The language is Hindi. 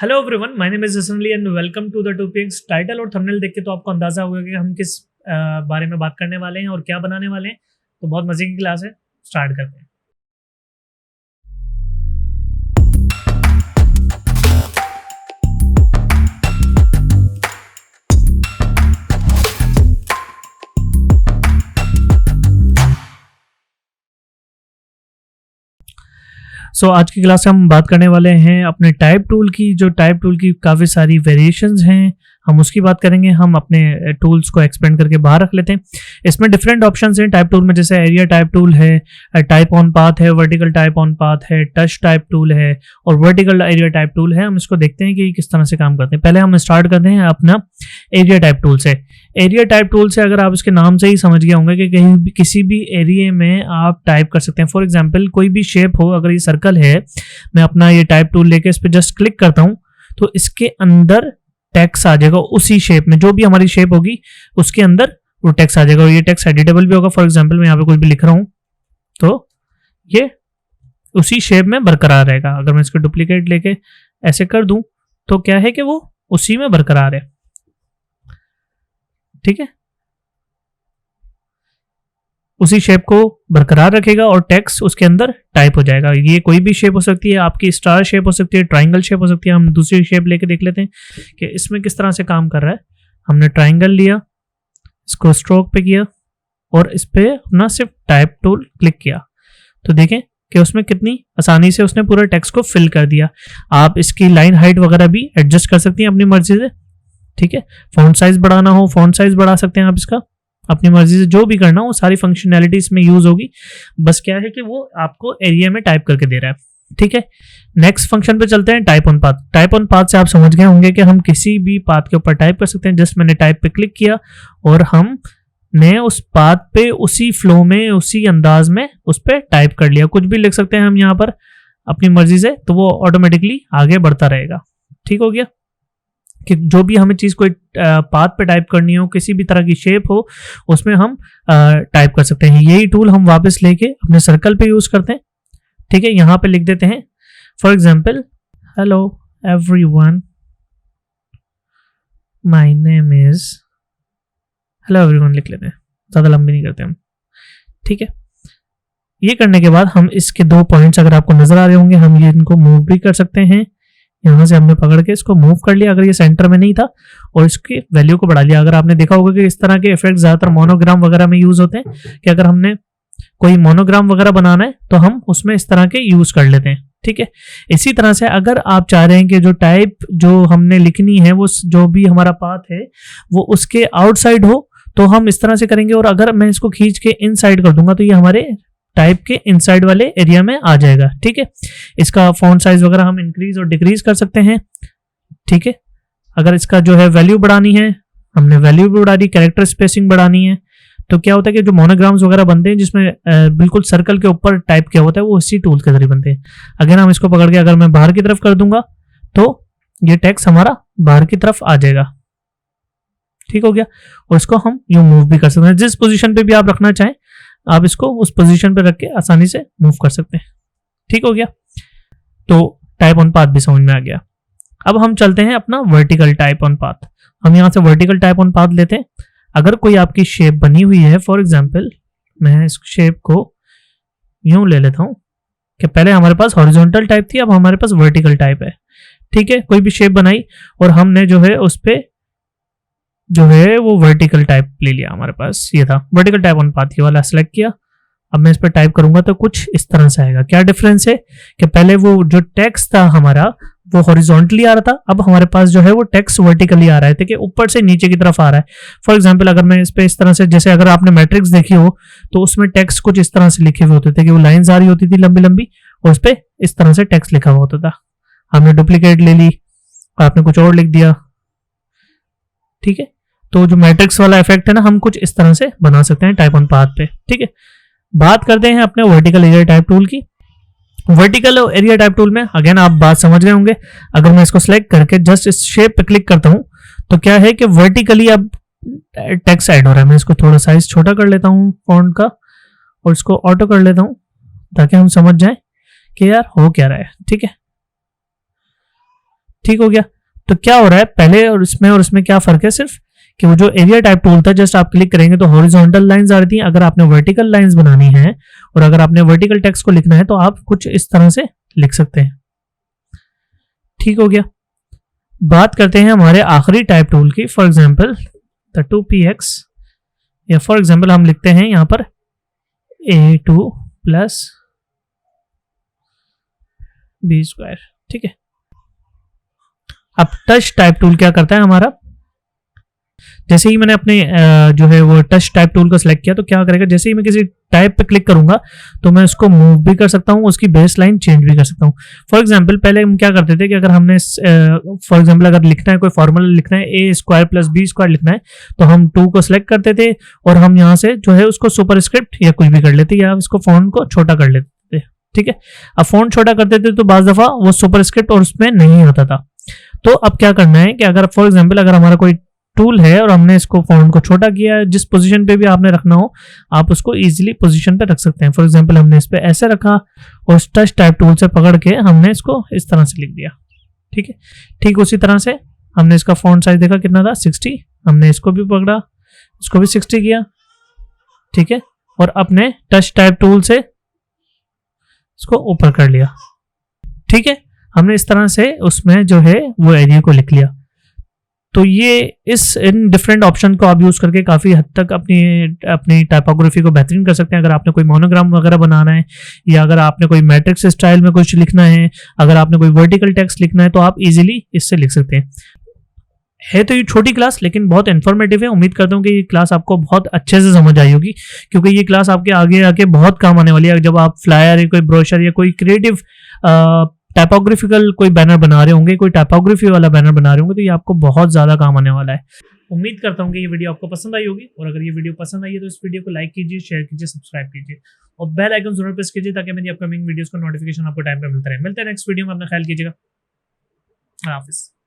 Hello everyone, my name is Hasan Ali and welcome to the 2px। Title और थंबनेल देख के तो आपको अंदाजा होगा कि हम किस बारे में बात करने वाले हैं और क्या बनाने वाले हैं। तो बहुत मजे की क्लास है, स्टार्ट करते हैं। आज की क्लास में हम बात करने वाले हैं अपने टाइप टूल की। जो टाइप टूल की काफ़ी सारी वेरिएशंस हैं, हम उसकी बात करेंगे। हम अपने टूल्स को एक्सपेंड करके बाहर रख लेते हैं। इसमें डिफरेंट ऑप्शंस हैं टाइप टूल में, जैसे एरिया टाइप टूल है, टाइप ऑन पाथ है, वर्टिकल टाइप ऑन पाथ है, टच टाइप टूल है और वर्टिकल एरिया टाइप टूल है। हम इसको देखते हैं कि किस तरह से काम करते हैं। पहले हम स्टार्ट करते हैं अपना एरिया टाइप टूल से। एरिया टाइप टूल से अगर आप इसके नाम से ही समझ गए होंगे कि कहीं भी किसी भी एरिया में आप टाइप कर सकते हैं। फॉर एग्जांपल कोई भी शेप हो, अगर ये सर्कल है, मैं अपना ये टाइप टूल लेके इस पर जस्ट क्लिक करता हूं तो इसके अंदर टेक्स्ट आ जाएगा। उसी शेप में जो भी हमारी शेप होगी उसके अंदर वो टेक्स्ट आ जाएगा और ये टेक्स्ट एडिटेबल भी होगा। फॉर एग्जांपल मैं यहाँ पे कुछ भी लिख रहा हूं तो ये उसी शेप में बरकरार रहेगा। अगर मैं इसको डुप्लीकेट लेके ऐसे कर दूं तो क्या है कि वो उसी में बरकरार है। ठीक है, उसी शेप को बरकरार रखेगा और टेक्स्ट उसके अंदर टाइप हो जाएगा। ये कोई भी शेप हो सकती है, आपकी स्टार शेप हो सकती है, ट्राइंगल शेप हो सकती है। हम दूसरी शेप लेके देख लेते हैं कि इसमें किस तरह से काम कर रहा है। हमने ट्राइंगल लिया, इसको स्ट्रोक पे किया और इस पे अपना सिर्फ टाइप टूल क्लिक किया तो देखें कि उसमें कितनी आसानी से उसने पूरा टेक्स्ट को फिल कर दिया। आप इसकी लाइन हाइट वगैरह भी एडजस्ट कर सकती हैं अपनी मर्जी से। ठीक है, फॉन्ट साइज बढ़ाना हो फॉन्ट साइज बढ़ा सकते हैं आप इसका अपनी मर्जी से। जो भी करना हो सारी फंक्शनैलिटी इसमें यूज होगी। बस क्या है कि वो आपको एरिया में टाइप करके दे रहा है। ठीक है, नेक्स्ट फंक्शन पे चलते हैं, type on path. Type on path से आप समझ गए होंगे कि हम किसी भी पाथ के ऊपर टाइप कर सकते हैं। जस्ट मैंने टाइप पे क्लिक किया और हमने उस पाथ पे उसी फ्लो में उसी अंदाज में उस पर टाइप कर लिया। कुछ भी लिख सकते हैं हम यहाँ पर अपनी मर्जी से, तो वो ऑटोमेटिकली आगे बढ़ता रहेगा। ठीक हो गया कि जो भी हमें चीज़ कोई पाथ पे टाइप करनी हो, किसी भी तरह की शेप हो, उसमें हम टाइप कर सकते हैं। यही टूल हम वापस लेके अपने सर्कल पे यूज करते हैं। ठीक है, यहाँ पे लिख देते हैं for example hello everyone, my name is, hello everyone लिख लेते हैं, ज़्यादा लंबी नहीं करते हम। ठीक है, ये करने के बाद हम इसके 2 पॉइंट्स अगर आपको नजर आ रहे होंगे, हम ये इनको मूव भी कर सकते हैं। यहाँ से हमने पकड़ के इसको मूव कर लिया अगर ये सेंटर में नहीं था, और इसकी वैल्यू को बढ़ा लिया। अगर आपने देखा होगा कि इस तरह के इफेक्ट ज्यादातर मोनोग्राम वगैरह में यूज होते हैं कि अगर हमने कोई मोनोग्राम वगैरह बनाना है तो हम उसमें इस तरह के यूज कर लेते हैं। ठीक है, इसी तरह से अगर आप चाह रहे हैं कि जो टाइप जो हमने लिखनी है वो जो भी हमारा पाथ है वो उसके आउटसाइड हो, तो हम इस तरह से करेंगे। और अगर मैं इसको खींच के इनसाइड कर दूंगा तो ये हमारे टाइप के इनसाइड वाले एरिया में आ जाएगा। ठीक है, इसका फॉन्ट साइज वगैरह हम इंक्रीज और डिक्रीज कर सकते हैं। ठीक है, अगर इसका जो है वैल्यू बढ़ानी है, हमने वैल्यू भी बढ़ा दी, कैरेक्टर स्पेसिंग बढ़ानी है, तो क्या होता है कि जो मोनोग्राम्स वगैरह बनते हैं जिसमें बिल्कुल सर्कल के ऊपर टाइप किया होता है वो इसी टूल के जरिए बनते हैं। अगर हम इसको पकड़ के अगर मैं बाहर की तरफ कर दूंगा तो ये टेक्स्ट हमारा बाहर की तरफ आ जाएगा। ठीक हो गया, और इसको हम यूं मूव भी कर सकते हैं। जिस पोजीशन पे भी आप रखना चाहें आप इसको उस पोजीशन पे रख के आसानी से मूव कर सकते हैं। ठीक हो गया, तो टाइप ऑन पाथ भी समझ में आ गया। अब हम चलते हैं अपना वर्टिकल टाइप ऑन पाथ। हम यहाँ से वर्टिकल टाइप ऑन पाथ लेते हैं। अगर कोई आपकी शेप बनी हुई है, फॉर एग्जांपल मैं इस शेप को यूं ले लेता हूं कि पहले हमारे पास हॉरिजॉन्टल टाइप थी, अब हमारे पास वर्टिकल टाइप है। ठीक है, कोई भी शेप बनाई और हमने जो है उस पे जो है वो वर्टिकल टाइप ले लिया। हमारे पास ये था वर्टिकल टाइप ऑन पाथ, ये वाला सेलेक्ट किया। अब मैं इस पर टाइप करूंगा तो कुछ इस तरह से आएगा। क्या डिफरेंस है कि पहले वो जो टेक्स्ट था हमारा वो हॉरिजॉन्टली आ रहा था, अब हमारे पास जो है वो टेक्स्ट वर्टिकली आ रहा है, कि ऊपर से नीचे की तरफ आ रहा है। फॉर एग्जांपल अगर मैं इस पे इस तरह से, जैसे अगर आपने मैट्रिक्स देखी हो तो उसमें टेक्स्ट कुछ इस तरह से लिखे हुए होते थे कि वो लाइंस आ रही होती थी लंबी लंबी और उस पर इस तरह से टेक्स्ट लिखा हुआ होता था। हमने डुप्लीकेट ले ली, आपने कुछ और लिख दिया। ठीक है, तो जो मैट्रिक्स वाला इफेक्ट है ना, हम कुछ इस तरह से बना सकते हैं टाइप ऑन पाथ पे। ठीक है, बात करते हैं अपने वर्टिकल एरिया टाइप टूल की। वर्टिकल एरिया टाइप टूल में अगेन आप बात समझ गए होंगे। अगर मैं इसको सिलेक्ट करके जस्ट इस शेप पे क्लिक करता हूं तो क्या है कि वर्टिकली अब टेक्स्ट ऐड हो रहा है। मैं इसको थोड़ा साइज छोटा कर लेता हूं फॉन्ट का और इसको ऑटो कर लेता हूं ताकि हम समझ जाएं कि यार हो क्या रहा है। ठीक है, ठीक हो गया। तो क्या हो रहा है पहले और इसमें क्या फर्क है, सिर्फ कि वो जो एरिया टाइप टूल था, जस्ट आप क्लिक करेंगे तो हॉरिजॉन्टल लाइंस आ रही थी। अगर आपने वर्टिकल लाइंस बनानी है और अगर आपने वर्टिकल टेक्स्ट को लिखना है तो आप कुछ इस तरह से लिख सकते हैं। ठीक हो गया। बात करते हैं हमारे आखिरी टाइप टूल की, फॉर एग्जाम्पल द 2px, या फॉर एग्जाम्पल हम लिखते हैं यहां पर a2 प्लस b²। ठीक है। अब टच टाइप टूल क्या करता है हमारा, जैसे ही मैंने अपने जो है वो टच टाइप टूल को सिलेक्ट किया तो क्या करेगा, जैसे ही मैं किसी टाइप पे क्लिक करूंगा तो मैं उसको मूव भी कर सकता हूं, उसकी बेस लाइन चेंज भी कर सकता हूं। फॉर एग्जांपल पहले हम क्या करते थे कि अगर हमने फॉर एग्जांपल अगर लिखना है कोई फॉर्मूला लिखना है a² प्लस b² लिखना है तो हम 2 को सिलेक्ट करते थे और हम यहाँ से जो है उसको सुपरस्क्रिप्ट या कुछ भी कर लेते या इसको फॉन्ट को छोटा कर लेते थे। ठीक है। अब फॉन्ट छोटा करते थे तो बाज दफा वो सुपरस्क्रिप्ट और उसमें नहीं आता था। तो अब क्या करना है कि अगर फॉर एग्जांपल अगर हमारा कोई टूल है और हमने इसको फॉन्ट को छोटा किया है, जिस पोजीशन पे भी आपने रखना हो आप उसको इजीली पोजीशन पे रख सकते हैं। फॉर एग्जांपल हमने इस पे ऐसे रखा और टच टाइप टूल से पकड़ के हमने इसको इस तरह से लिख दिया। ठीक है। ठीक उसी तरह से हमने इसका फॉन्ट साइज देखा कितना था 60, हमने इसको भी पकड़ा, इसको भी 60 किया। ठीक है। और अपने टच टाइप टूल से इसको ऊपर कर लिया। ठीक है। हमने इस तरह से उसमें जो है वो एरिया को लिख लिया। तो ये इन डिफरेंट ऑप्शन को आप यूज करके काफी हद तक अपनी टाइपोग्राफी को बेहतरीन कर सकते हैं। अगर आपने कोई मोनोग्राम वगैरह बनाना है या अगर आपने कोई मैट्रिक्स स्टाइल में कुछ लिखना है, अगर आपने कोई वर्टिकल टेक्स्ट लिखना है तो आप इजीली इससे लिख सकते हैं। है तो ये छोटी क्लास लेकिन बहुत इन्फॉर्मेटिव है। उम्मीद करता हूँ कि ये क्लास आपको बहुत अच्छे से समझ आई होगी, क्योंकि ये क्लास आपके आगे आके बहुत काम आने वाली है। जब आप फ्लायर या कोई ब्रोशर या कोई क्रिएटिव टाइपोग्राफिकल कोई बैनर बना रहे होंगे, कोई टाइपोग्राफी वाला बैनर बना रहे होंगे, तो ये आपको बहुत ज़्यादा काम आने वाला है। उम्मीद करता हूँ कि ये वीडियो आपको पसंद आई होगी, और अगर ये वीडियो पसंद आई है तो इस वीडियो को लाइक कीजिए, शेयर कीजिए, सब्सक्राइब कीजिए और बेल आइकन जरूर प्रेस कीजिए ताकि मेरी अपकमिंग वीडियोस का नोटिफिकेशन आपको टाइम पे मिलता रहे। मिलते हैं नेक्स्ट वीडियो में, अपना ख्याल कीजिएगा। हाफिज़।